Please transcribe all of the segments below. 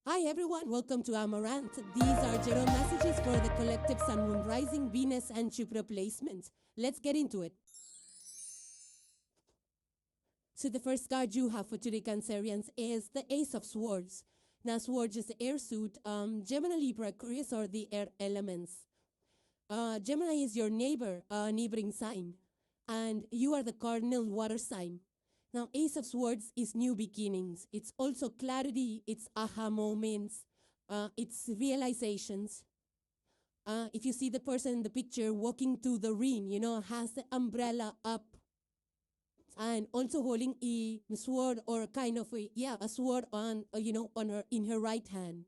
Hi everyone, welcome to Amaranth. These are general messages for the collective Sun, Moon, Rising, Venus and Jupiter placements. Let's get into it. So the first card you have for today, Cancerians, is the Ace of Swords. Now Swords is the air suit. Gemini, Libra, Aquarius are the air elements. Gemini is your neighbor, neighboring sign. And you are the cardinal water sign. Now, Ace of Swords is new beginnings. It's also clarity. It's aha moments. It's realizations. If you see the person in the picture walking to the ring, has the umbrella up and also holding a sword or kind of a sword on, in her right hand.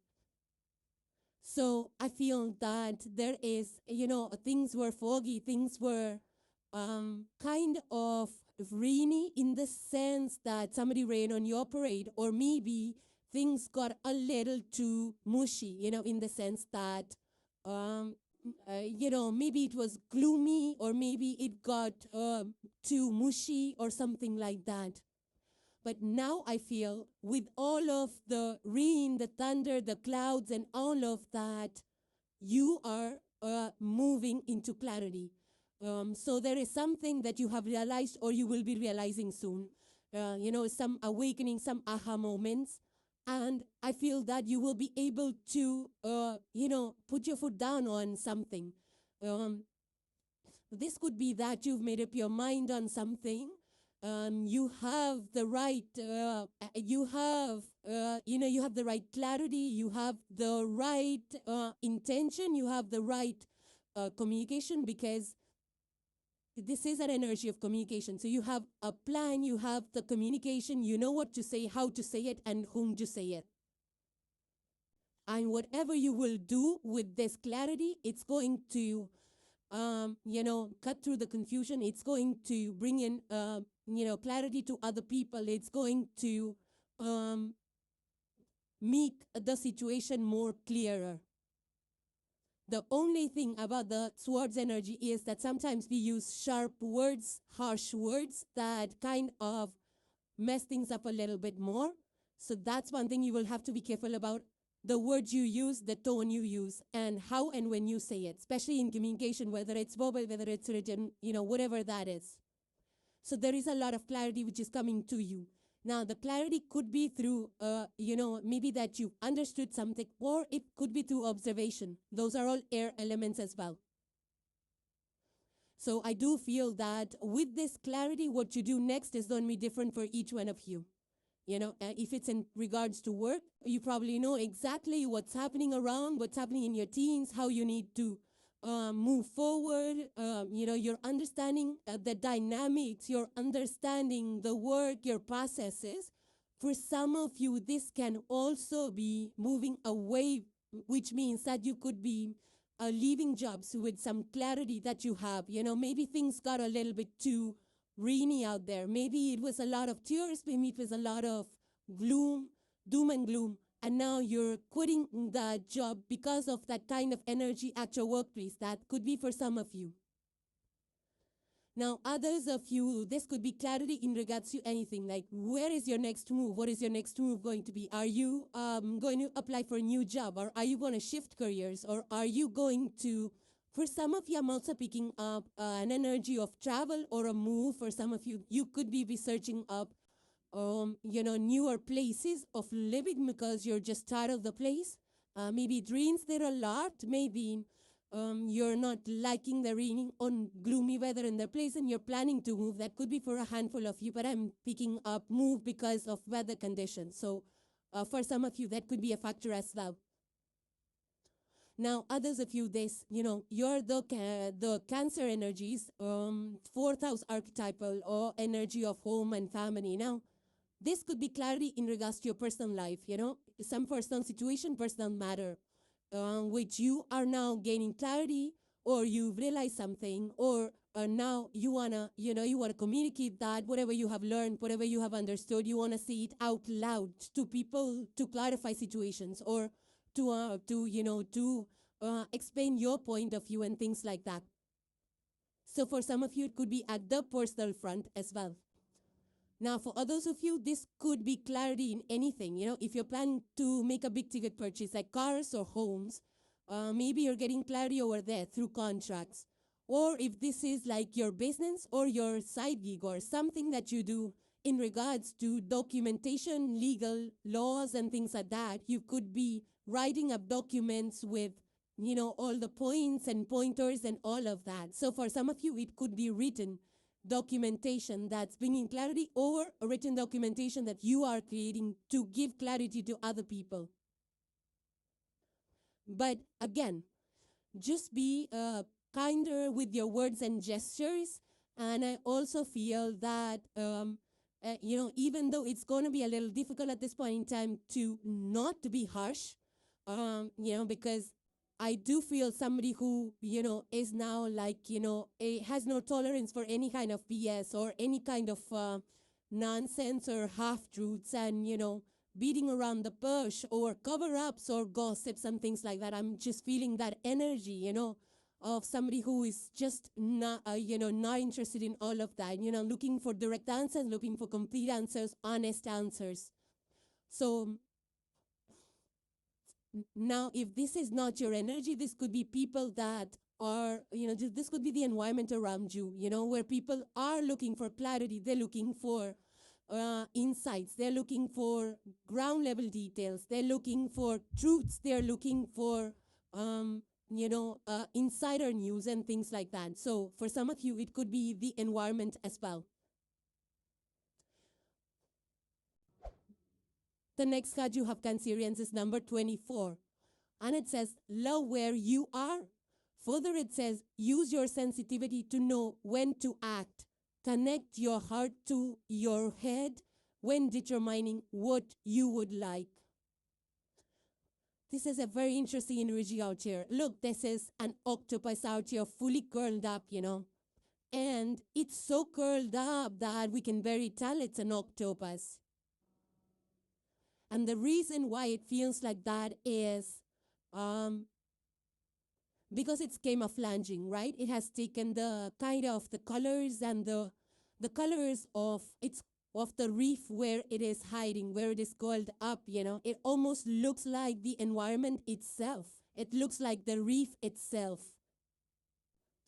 So I feel that there is, things were foggy, things were kind of rainy in the sense that somebody rained on your parade, or maybe things got a little too mushy, in the sense that, maybe it was gloomy, or maybe it got too mushy or something like that. But now I feel with all of the rain, the thunder, the clouds, and all of that, you are moving into clarity. So there is something that you have realized or you will be realizing soon. Some awakening, some aha moments. And I feel that you will be able to, put your foot down on something. This could be that you've made up your mind on something. You have the right, you have the right clarity, you have the right intention, you have the right communication, because this is an energy of communication. So you have a plan, you have the communication, you know what to say, how to say it, and whom to say it. And whatever you will do with this clarity, it's going to, cut through the confusion. It's going to bring in, clarity to other people. It's going to make the situation more clearer. The only thing about the swords energy is that sometimes we use sharp words, harsh words that kind of mess things up a little bit more. So that's one thing you will have to be careful about. The words you use, the tone you use, and how and when you say it, especially in communication, whether it's verbal, whether it's written, whatever that is. So there is a lot of clarity which is coming to you. Now, the clarity could be through, maybe that you understood something, or it could be through observation. Those are all air elements as well. So I do feel that with this clarity, what you do next is going to be different for each one of you. If it's in regards to work, you probably know exactly what's happening around, what's happening in your teens, how you need to move forward. You're understanding the dynamics, you're understanding the work, your processes. For some of you, this can also be moving away, which means that you could be leaving jobs with some clarity that you have. Maybe things got a little bit too rainy out there. Maybe it was a lot of tears, maybe it was a lot of gloom, doom and gloom. And now you're quitting that job because of that kind of energy at your workplace. That could be for some of you. Now, others of you, this could be clarity in regards to anything, like where is your next move? What is your next move going to be? Are you going to apply for a new job, or are you going to shift careers, or are you going to, for some of you, I'm also picking up an energy of travel or a move. For some of you, you could be researching up newer places of living because you're just tired of the place. Maybe it rains there a lot. Maybe you're not liking the raining on gloomy weather in the place and you're planning to move. That could be for a handful of you, but I'm picking up move because of weather conditions. So for some of you, that could be a factor as well. Now, others of you, you're the Cancer energies, fourth house archetypal or energy of home and family. Now, this could be clarity in regards to your personal life, some personal situation, personal matter, which you are now gaining clarity, or you've realized something, or now you wanna communicate that, whatever you have learned, whatever you have understood, you wanna say it out loud to people to clarify situations, or to explain your point of view and things like that. So for some of you, it could be at the personal front as well. Now, for others of you, this could be clarity in anything. You know, if you're planning to make a big ticket purchase like cars or homes, maybe you're getting clarity over there through contracts. Or if this is like your business or your side gig or something that you do in regards to documentation, legal laws and things like that, you could be writing up documents with, you know, all the points and pointers and all of that. So for some of you, it could be written documentation that's bringing clarity, or a written documentation that you are creating to give clarity to other people. But again, just be kinder with your words and gestures. And I also feel that, you know, even though it's going to be a little difficult at this point in time to not to be harsh, you know, because I do feel somebody who, you know, is now like, you know, has no tolerance for any kind of BS or any kind of nonsense or half-truths and, you know, beating around the bush or cover-ups or gossips and things like that. I'm just feeling that energy, you know, of somebody who is just not, you know, not interested in all of that, you know, looking for direct answers, looking for complete answers, honest answers. So now, if this is not your energy, this could be people that are, you know, this could be the environment around you, you know, where people are looking for clarity. They're looking for insights. They're looking for ground level details. They're looking for truths. They're looking for, you know, insider news and things like that. So for some of you, it could be the environment as well. The next card you have, Cancerians, is number 24. And it says, love where you are. Further, it says, use your sensitivity to know when to act. Connect your heart to your head when determining what you would like. This is a very interesting energy out here. Look, this is an octopus out here, fully curled up, you know. And it's so curled up that we can barely tell it's an octopus. And the reason why it feels like that is because it's camouflaging, right? It has taken the kind of the colors and the colors of the reef where it is hiding, where it is curled up, you know. It almost looks like the environment itself. It looks like the reef itself.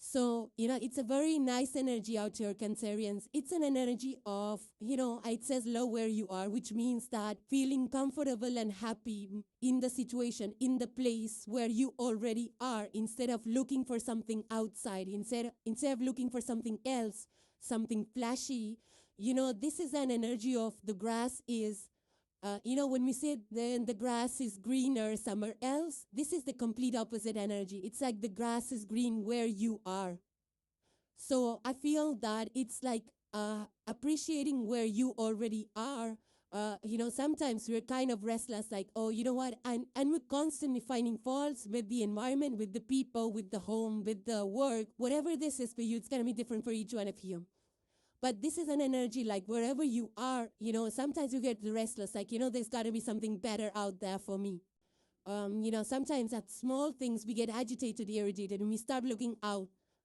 So, you know, it's a very nice energy out here, Cancerians. It's an energy of, you know, it says love where you are, which means that feeling comfortable and happy in the situation, in the place where you already are, instead of looking for something outside, instead of looking for something else, something flashy. You know, this is an energy of the grass is, you know, when we say then the grass is greener somewhere else, this is the complete opposite energy. It's like the grass is green where you are. So I feel that it's like appreciating where you already are. You know, sometimes we're kind of restless, like, oh, you know what? And we're constantly finding faults with the environment, with the people, with the home, with the work. Whatever this is for you, it's going to be different for each one of you. But this is an energy like wherever you are, you know, sometimes you get restless, like, you know, there's got to be something better out there for me. You know, sometimes at small things we get agitated, irritated, and we start looking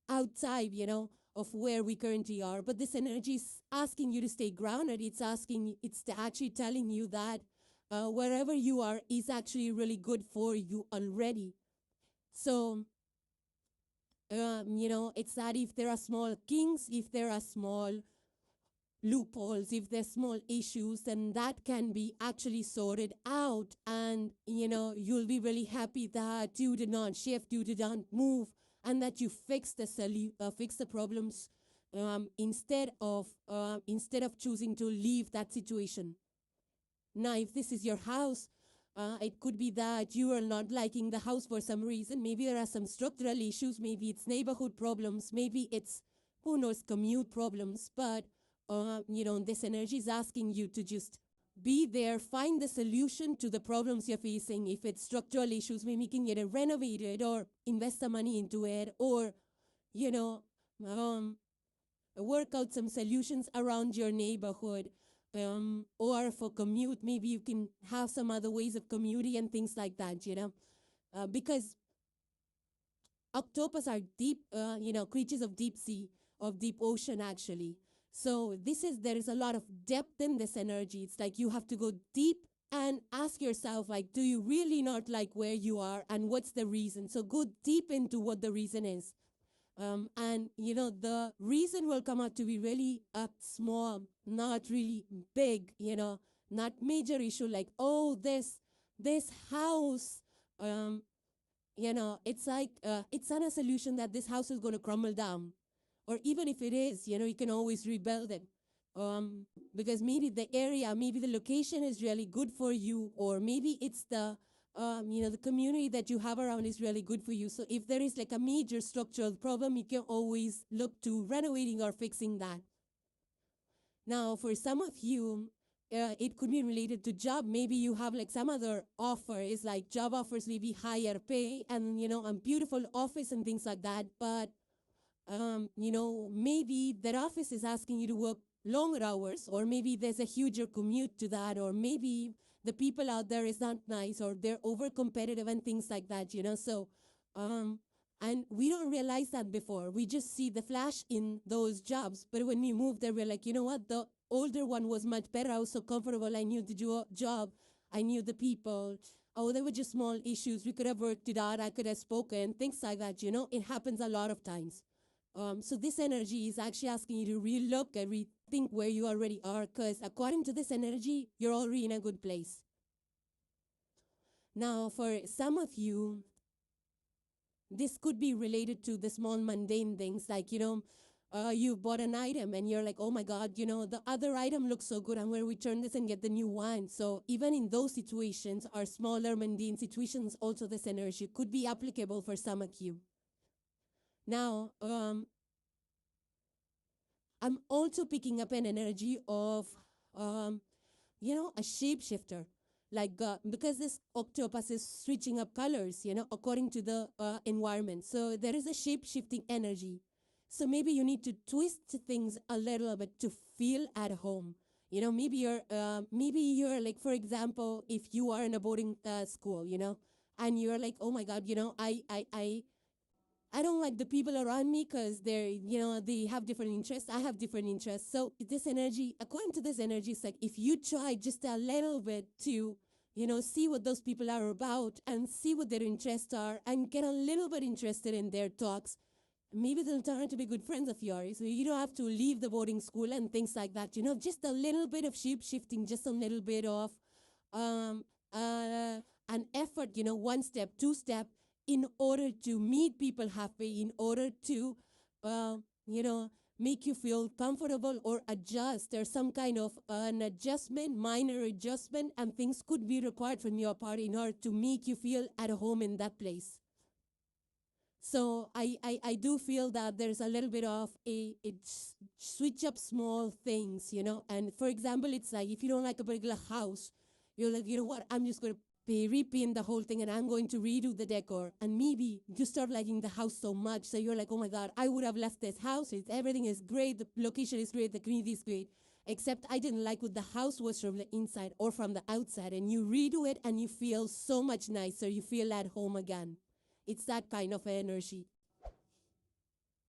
outside, you know, of where we currently are. But this energy is asking you to stay grounded. It's actually telling you that wherever you are is actually really good for you already. So, you know, it's that if there are small kinks, if there are small loopholes, if there's small issues, then that can be actually sorted out. And, you know, you'll be really happy that you did not shift, you did not move, and that you fixed the problems instead of choosing to leave that situation. Now, if this is your house, it could be that you are not liking the house for some reason. Maybe there are some structural issues. Maybe it's neighborhood problems. Maybe it's, who knows, commute problems. But, you know, this energy is asking you to just be there, find the solution to the problems you're facing. If it's structural issues, maybe you can get it renovated or invest some money into it, or, you know, work out some solutions around your neighborhood. Or for commute, maybe you can have some other ways of commuting and things like that, you know. Because octopus are deep, you know, creatures of deep sea, of deep ocean, actually. So there is a lot of depth in this energy. It's like you have to go deep and ask yourself, like, do you really not like where you are and what's the reason? So go deep into what the reason is. And, the reason will come out to be really small, not really big, not major issue like, oh, this house, it's like, it's not a solution that this house is going to crumble down. Or even if it is, you can always rebuild it. Because maybe the area, maybe the location is really good for you, or maybe it's the community that you have around is really good for you. So if there is like a major structural problem, you can always look to renovating or fixing that. Now, for some of you, it could be related to job. Maybe you have like some other offer. It's like job offers maybe higher pay and, a beautiful office and things like that. But, maybe that office is asking you to work longer hours, or maybe there's a huger commute to that, or maybe the people out there is not nice, or they're over competitive and things like that, So, and we don't realize that before. We just see the flash in those jobs. But when we move there, we're like, you know what? The older one was much better. I was so comfortable. I knew the job. I knew the people. Oh, there were just small issues. We could have worked it out. I could have spoken, things like that, It happens a lot of times. So this energy is actually asking you to relook and rethink where you already are, because according to this energy, you're already in a good place. Now, for some of you, this could be related to the small mundane things, like, you bought an item and you're like, oh my God, the other item looks so good. I'm going to return this and get the new one. So even in those situations, or smaller mundane situations, also this energy could be applicable for some of you. Now, I'm also picking up an energy of, a shapeshifter. Like, because this octopus is switching up colors, according to the environment. So there is a shape-shifting energy. So maybe you need to twist things a little bit to feel at home. Maybe you're like, for example, if you are in a boarding school, and you're like, oh my God, I don't like the people around me because they have different interests. I have different interests. So this energy, according to this energy, it's like if you try just a little bit to, see what those people are about and see what their interests are and get a little bit interested in their talks, maybe they'll turn out to be good friends of yours. So you don't have to leave the boarding school and things like that. Just a little bit of shape shifting, just a little bit of an effort, one step, two step, in order to meet people halfway, in order to, make you feel comfortable or adjust. There's some kind of an adjustment, minor adjustment, and things could be required from your part in order to make you feel at home in that place. So I do feel that there's a little bit of a switch up small things, And for example, it's like if you don't like a particular house, you're like, you know what, I'm just going to repaint the whole thing and I'm going to redo the decor. And maybe you start liking the house so much, so you're like, oh my God, I would have left this house. Everything is great. The location is great. The community is great. Except I didn't like what the house was from the inside or from the outside. And you redo it and you feel so much nicer. You feel at home again. It's that kind of energy.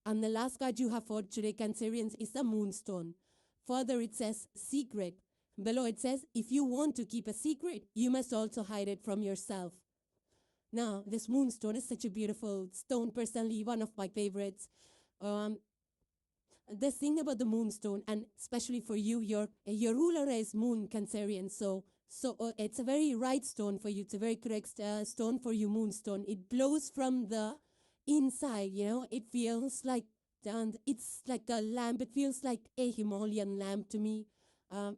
And the last card you have for today, Cancerians, is the Moonstone. Further, it says secret. Below it says, if you want to keep a secret, you must also hide it from yourself. Now, this Moonstone is such a beautiful stone, personally, one of my favorites. The thing about the Moonstone, and especially for you, your ruler is Moon, Cancerian, so it's a very right stone for you. It's a very correct stone for you, Moonstone. It glows from the inside, It feels like, it's like a lamp. It feels like a Himalayan lamp to me.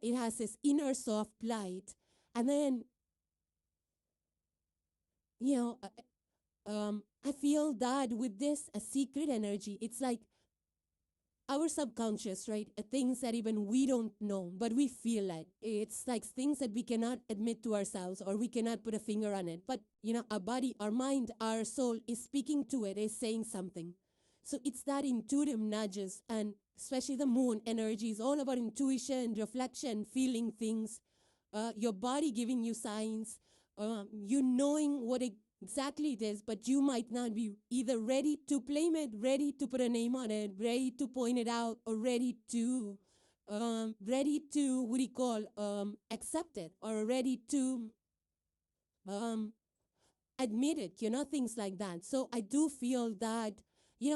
It has this inner soft light. And then, I feel that with this a secret energy, it's like our subconscious, right? Things that even we don't know, but we feel it. It's like things that we cannot admit to ourselves or we cannot put a finger on it. But, our body, our mind, our soul is speaking to it, is saying something. So it's that intuitive nudges, and especially the moon energy is all about intuition, reflection, feeling things, your body giving you signs, you knowing what exactly it is, but you might not be either ready to claim it, ready to put a name on it, ready to point it out, or ready to ready to, what do you call, accept it, or ready to um, admit it, things like that. So I do feel that,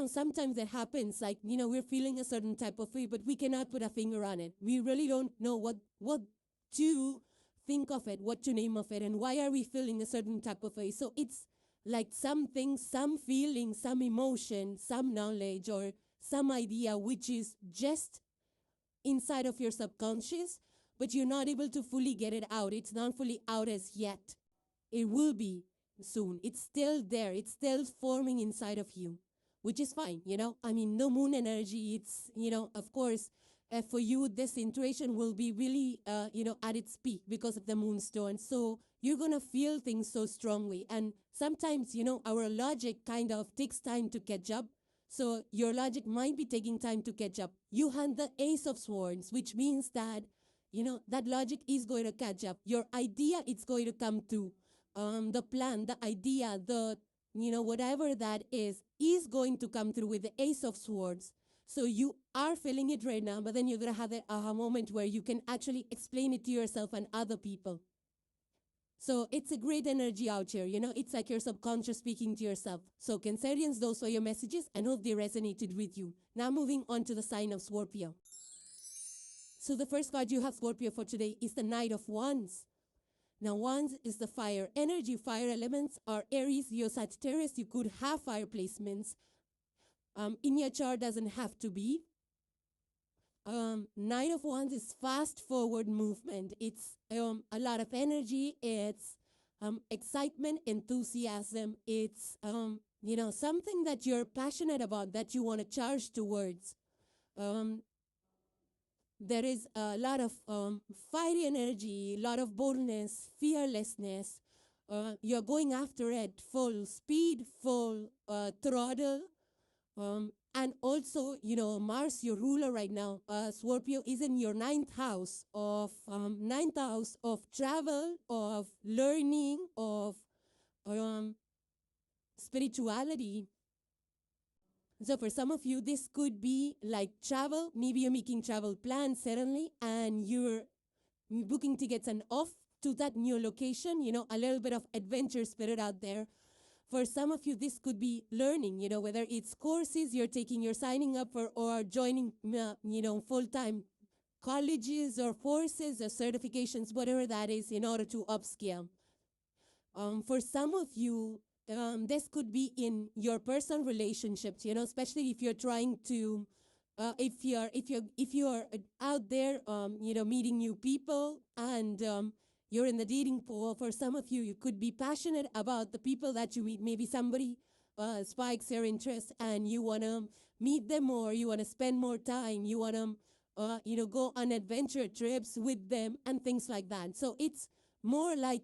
sometimes it happens, like, we're feeling a certain type of way, but we cannot put a finger on it. We really don't know what to think of it, what to name of it, and why are we feeling a certain type of way. So it's like something, some feeling, some emotion, some knowledge, or some idea, which is just inside of your subconscious, but you're not able to fully get it out. It's not fully out as yet. It will be soon. It's still there. It's still forming inside of you, which is fine, I mean, no moon energy, it's, of course, for you, this intuition will be really, at its peak because of the moonstone. So you're going to feel things so strongly. And sometimes, our logic kind of takes time to catch up. So your logic might be taking time to catch up. You had the Ace of Swords, which means that, that logic is going to catch up. Your idea, it's going to come to the plan, the idea, the, whatever that is going to come through with the Ace of Swords. So you are feeling it right now, but then you're going to have that aha moment where you can actually explain it to yourself and other people. So it's a great energy out here, it's like your subconscious speaking to yourself. So Cancerians, those were your messages, and hope they resonated with you. Now moving on to the sign of Scorpio. So the first card you have, Scorpio, for today is the Knight of Wands. Now, Wands is the fire energy. Fire elements are Aries, Leo, Sagittarius. You could have fire placements. In your chart, doesn't have to be. Knight of Wands is fast forward movement. It's a lot of energy. It's excitement, enthusiasm. It's something that you're passionate about, that you want to charge towards. There is a lot of fiery energy, a lot of boldness, fearlessness. You're going after it full speed, full throttle. And also, Mars, your ruler right now, Scorpio, is in your ninth house of travel, of learning, of spirituality. So for some of you, this could be like travel. Maybe you're making travel plans suddenly, and you're booking tickets and off to that new location, a little bit of adventure spirit out there. For some of you, this could be learning, whether it's courses you're taking, you're signing up for, or joining, full-time colleges or courses or certifications, whatever that is, in order to upscale. For some of you, this could be in your personal relationships, especially if you're trying to, if you're out there, meeting new people, and you're in the dating pool. For some of you, you could be passionate about the people that you meet. Maybe somebody spikes your interest, and you want to meet them more. You want to spend more time. You want to, go on adventure trips with them and things like that. So it's more like,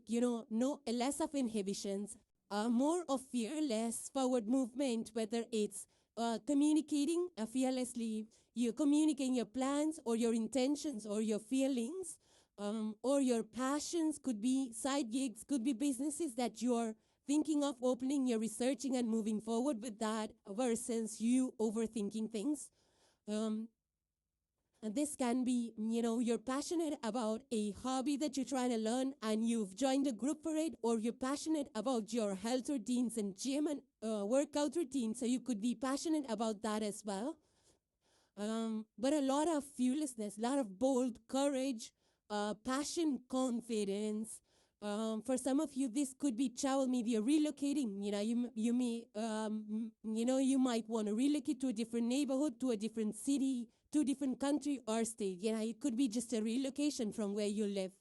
less of inhibitions, more of fearless forward movement, whether it's communicating fearlessly, you're communicating your plans or your intentions or your feelings, or your passions. Could be side gigs, could be businesses that you're thinking of opening, you're researching and moving forward with that, versus you overthinking things. And this can be, you're passionate about a hobby that you're trying to learn, and you've joined a group for it, or you're passionate about your health routines and gym and workout routines, so you could be passionate about that as well. But a lot of fearlessness, a lot of bold courage, passion, confidence. For some of you, this could be travel. Maybe you're relocating. You may, you might want to relocate to a different neighborhood, to a different city, to a different country or state. It could be just a relocation from where you live.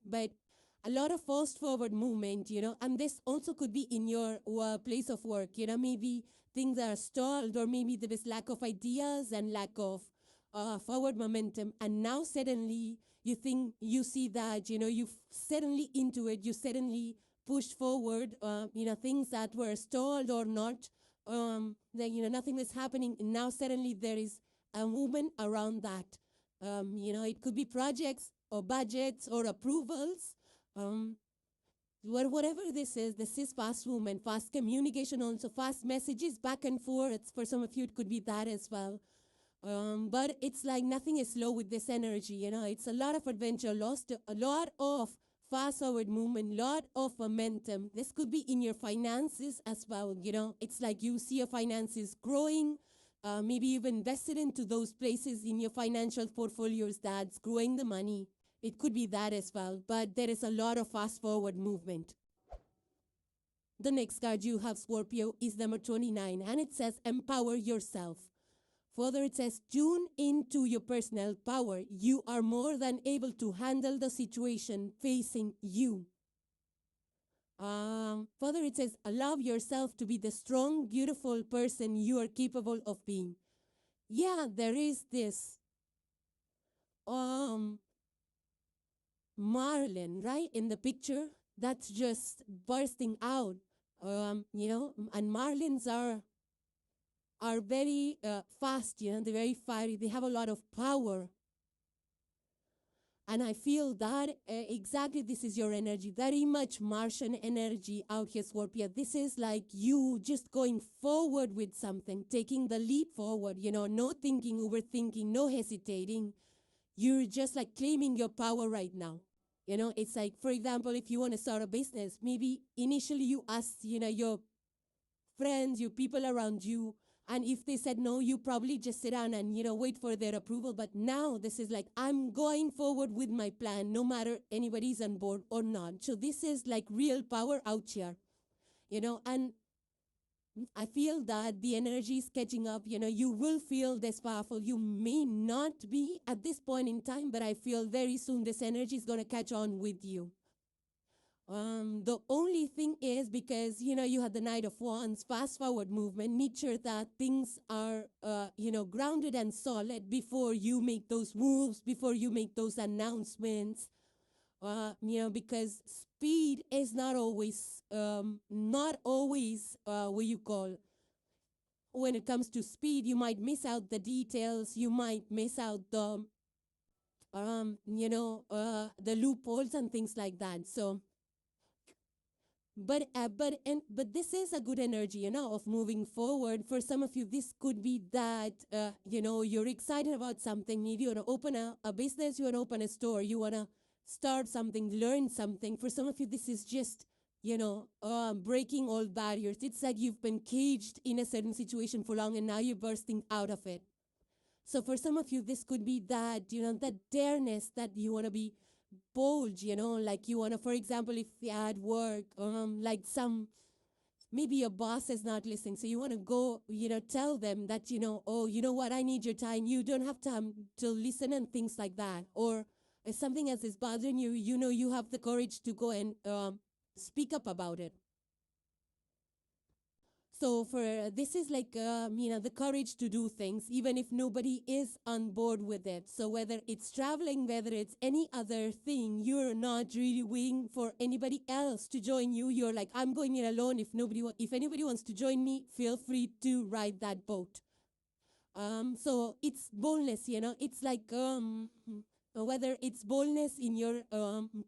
But a lot of fast forward movement, and this also could be in your place of work. Maybe things are stalled, or maybe there is lack of ideas and lack of forward momentum. And now suddenly you see that, you've suddenly into it, you suddenly pushed forward, things that were stalled or not, nothing was happening. And now suddenly there is a movement around that. It could be projects or budgets or approvals. Whatever this is fast movement, fast communication, also fast messages back and forth. For some of you, it could be that as well. But it's like nothing is slow with this energy, It's a lot of adventure, a lot of fast-forward movement, lot of momentum. This could be in your finances as well, It's like you see your finances growing. Maybe you've invested into those places in your financial portfolios that's growing the money. It could be that as well, but there is a lot of fast-forward movement. The next card you have, Scorpio, is number 29, and it says, empower yourself. Further, it says, tune into your personal power. You are more than able to handle the situation facing you. Further, it says, allow yourself to be the strong, beautiful person you are capable of being. Yeah, there is this Marlin, right, in the picture, that's just bursting out, and Marlins are very fast, they're very fiery, they have a lot of power. And I feel that exactly this is your energy, very much Martian energy out here, Scorpio. This is like you just going forward with something, taking the leap forward, no thinking, overthinking, no hesitating. You're just like claiming your power right now. It's like, for example, if you want to start a business, maybe initially you ask, your friends, your people around you, and if they said no, you probably just sit down and, wait for their approval. But now this is like, I'm going forward with my plan, no matter anybody's on board or not. So this is like real power out here, and I feel that the energy is catching up. You will feel this powerful. You may not be at this point in time, but I feel very soon this energy is going to catch on with you. The only thing is, because, you had the Knight of Wands, fast forward movement, make sure that things are, grounded and solid before you make those moves, before you make those announcements, because speed is not always what you call. When it comes to speed, you might miss out the details, you might miss out the, the loopholes and things like that. So, but this is a good energy, of moving forward. For some of you, this could be that, you're excited about something. Maybe you want to open a business, you want to open a store, you want to start something, learn something. For some of you, this is just, breaking all barriers. It's like you've been caged in a certain situation for long and now you're bursting out of it. So for some of you, this could be that, that dareness, that you want to be bold, like you want to, for example, if you had work, like maybe your boss is not listening, so you want to go, tell them that, oh, you know what, I need your time, you don't have time to listen and things like that. Or if something else is bothering you, you have the courage to go and speak up about it. So this is like, the courage to do things, even if nobody is on board with it. So whether it's traveling, whether it's any other thing, you're not really waiting for anybody else to join you. You're like, I'm going it alone. If anybody wants to join me, feel free to ride that boat. So it's boldness, it's like, whether it's boldness in your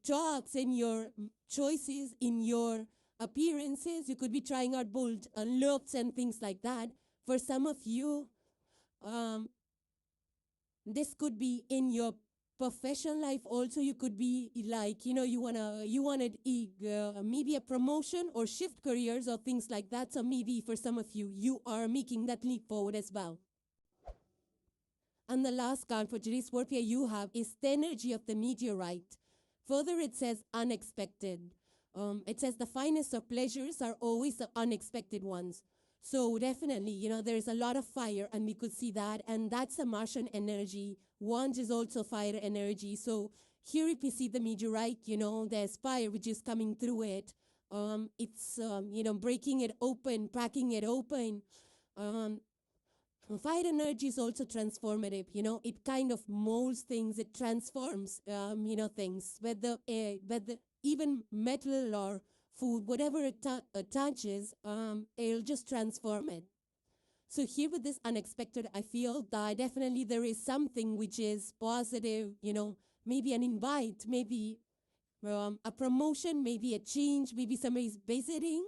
talks, in your choices, in your appearances. You could be trying out bold looks and things like that. For some of you, this could be in your professional life also. You could be like, you wanted maybe a promotion or shift careers or things like that. So maybe for some of you, you are making that leap forward as well. And the last card for today's Scorpio you have is the energy of the meteorite. Further, it says unexpected. It says the finest of pleasures are always the unexpected ones. So definitely, there's a lot of fire, and we could see that, and that's a Martian energy. Wands is also fire energy. So here if you see the meteorite, there's fire which is coming through it. It's, breaking it open, cracking it open. Fire energy is also transformative. It kind of molds things. It transforms, things. Whether even metal or food, whatever it touches, it'll just transform it. So here with this unexpected, I feel that definitely there is something which is positive, maybe an invite, maybe a promotion, maybe a change, maybe somebody's visiting,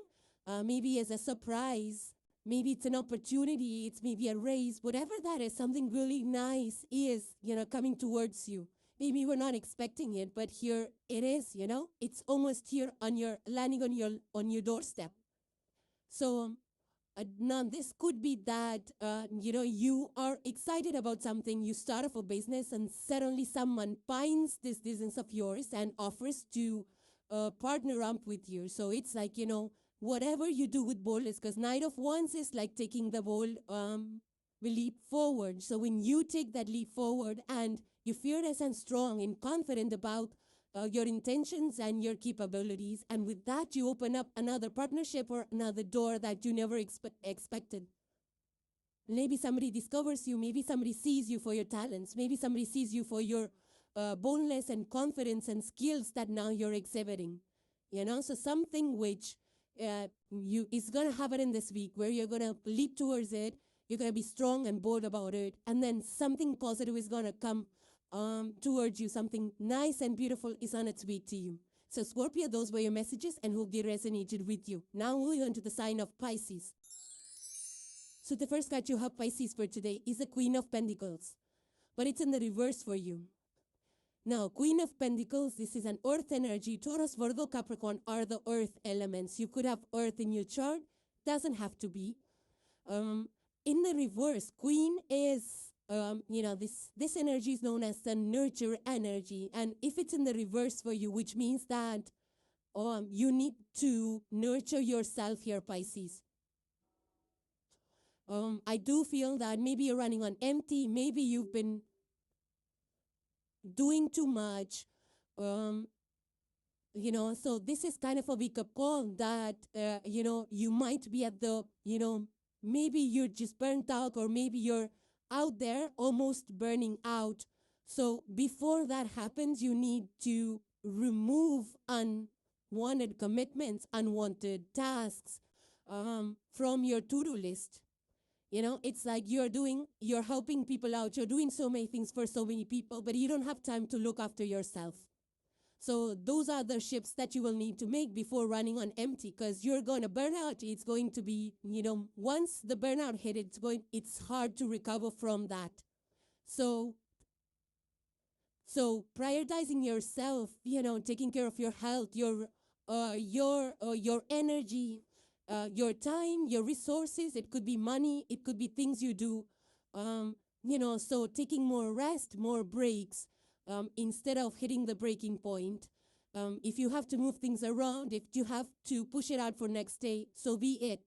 maybe as a surprise. maybe it's an opportunity, it's maybe a raise, whatever that is, something really nice is, coming towards you. Maybe we're not expecting it, but here it is, it's almost here landing on your doorstep. So now this could be that, you are excited about something, you start off a business and suddenly someone finds this business of yours and offers to partner up with you. So it's like, whatever you do with boldness, because Knight of Wands is like taking the bold leap forward. So when you take that leap forward and you're fearless and strong and confident about your intentions and your capabilities, and with that you open up another partnership or another door that you never expected. Maybe somebody discovers you, maybe somebody sees you for your talents, maybe somebody sees you for your boldness and confidence and skills that now you're exhibiting. So something which is going to happen in this week where you're going to leap towards it, you're going to be strong and bold about it, and then something positive is going to come towards you. Something nice and beautiful is on its way to you. So Scorpio, those were your messages and hope they resonated with you. Now moving on to the sign of Pisces. So the first card you have, Pisces, for today is the Queen of Pentacles, but it's in the reverse for you. Now, Queen of Pentacles, this is an earth energy. Taurus, Virgo, Capricorn are the earth elements. You could have earth in your chart. Doesn't have to be. In the reverse, Queen is this energy is known as the nurture energy. And if it's in the reverse for you, which means that you need to nurture yourself here, Pisces. I do feel that maybe you're running on empty. Maybe you've been doing too much. So this is kind of a wake-up call that, you might be at the, maybe you're just burnt out, or maybe you're out there almost burning out. So before that happens, you need to remove unwanted commitments, unwanted tasks from your to-do list. It's like you're helping people out. You're doing so many things for so many people, but you don't have time to look after yourself. So those are the shifts that you will need to make before running on empty, because you're going to burn out. It's going to be, once the burnout hit, it's hard to recover from that. So prioritizing yourself, taking care of your health, your energy, your time, your resources. It could be money. It could be things you do. So taking more rest, more breaks, instead of hitting the breaking point. If you have to move things around, if you have to push it out for next day, so be it.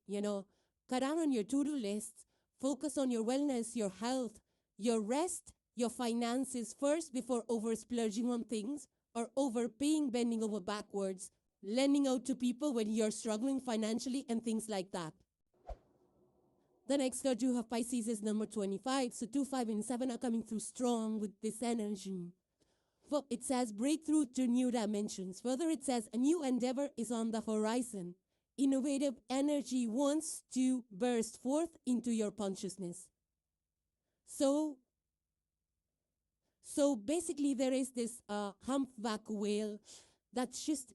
Cut down on your to-do lists. Focus on your wellness, your health, your rest, your finances first before over-splurging on things or overpaying, bending over backwards, lending out to people when you're struggling financially and things like that. The next card you have, Pisces, is number 25. So 2, 5, and 7 are coming through strong with this energy. Well, it says breakthrough to new dimensions. Further, it says a new endeavor is on the horizon. Innovative energy wants to burst forth into your consciousness. So basically, there is this humpback whale that's just,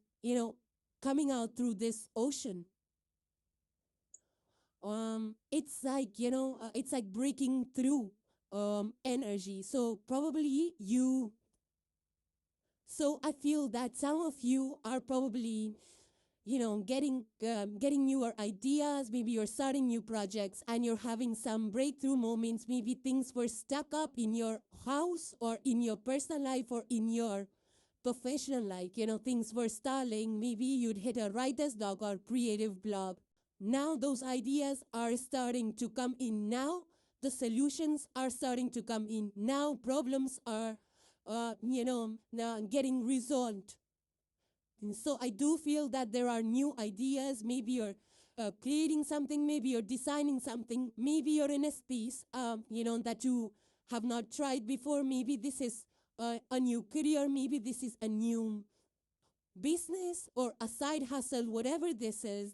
coming out through this ocean. It's like, it's like breaking through energy. So probably so I feel that some of you are probably, getting newer ideas. Maybe you're starting new projects and you're having some breakthrough moments. Maybe things were stuck up in your house or in your personal life or in your professional life. Things were stalling. Maybe you'd hit a writer's block or creative block. Now those ideas are starting to come in. Now the solutions are starting to come in. Now problems are, now getting resolved. And so I do feel that there are new ideas. Maybe you're creating something. Maybe you're designing something. Maybe you're in a space, that you have not tried before. Maybe this is a new career. Maybe this is a new business or a side hustle. Whatever this is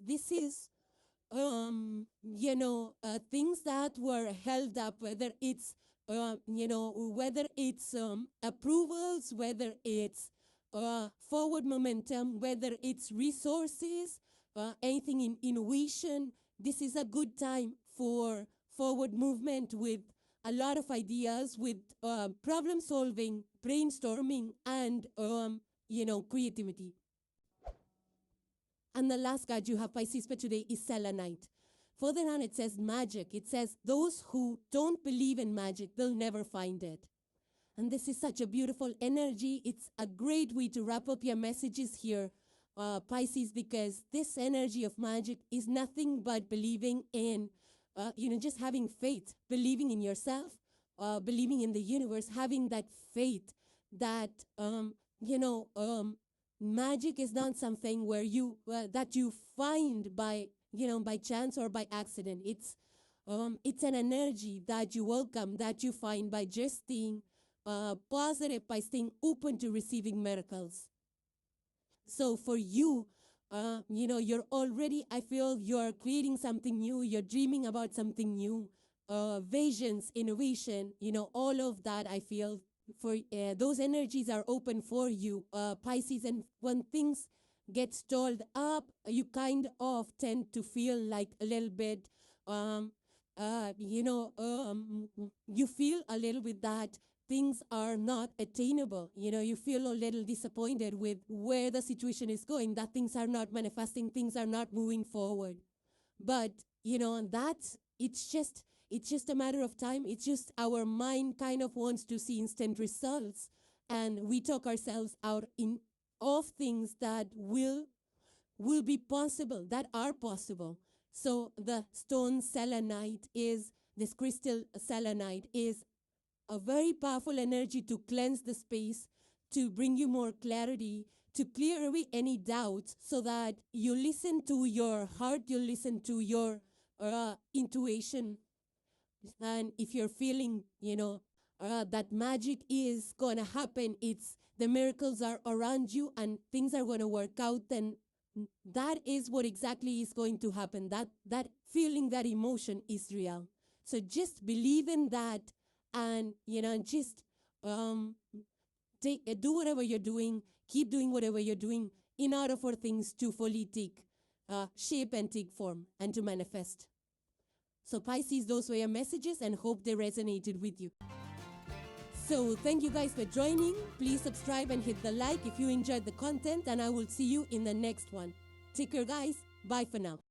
things that were held up, whether it's, whether it's approvals, whether it's forward momentum, whether it's resources, anything in innovation, this is a good time for forward movement with a lot of ideas, with problem solving, brainstorming, and creativity. And the last card you have, Pisces, for today is selenite. Further on, it says magic. It says those who don't believe in magic will never find it. And this is such a beautiful energy. It's a great way to wrap up your messages here, Pisces, because this energy of magic is nothing but believing in, just having faith, believing in yourself, believing in the universe, having that faith that, magic is not something where that you find by chance or by accident. It's an energy that you welcome, that you find by just being positive, by staying open to receiving miracles. So for you, you're already, I feel you're creating something new, you're dreaming about something new, visions, innovation, all of that, I feel, for those energies are open for you, Pisces. And when things get stalled up, you kind of tend to feel like a little bit, you feel a little bit that things are not attainable. You feel a little disappointed with where the situation is going, that things are not manifesting, things are not moving forward. But, it's just a matter of time. It's just our mind kind of wants to see instant results. And we talk ourselves out of things that will be possible, that are possible. So the stone selenite this crystal selenite is a very powerful energy to cleanse the space, to bring you more clarity, to clear away any doubts, so that you listen to your heart, you listen to your intuition. And if you're feeling, that magic is going to happen, the miracles are around you and things are going to work out, then that is what exactly is going to happen. That feeling, that emotion is real. So just believe in that, and just do whatever you're doing, keep doing whatever you're doing in order for things to fully take shape and take form and to manifest. So Pisces, those were your messages, and hope they resonated with you. So thank you guys for joining. Please subscribe and hit the like if you enjoyed the content, and I will see you in the next one. Take care, guys. Bye for now.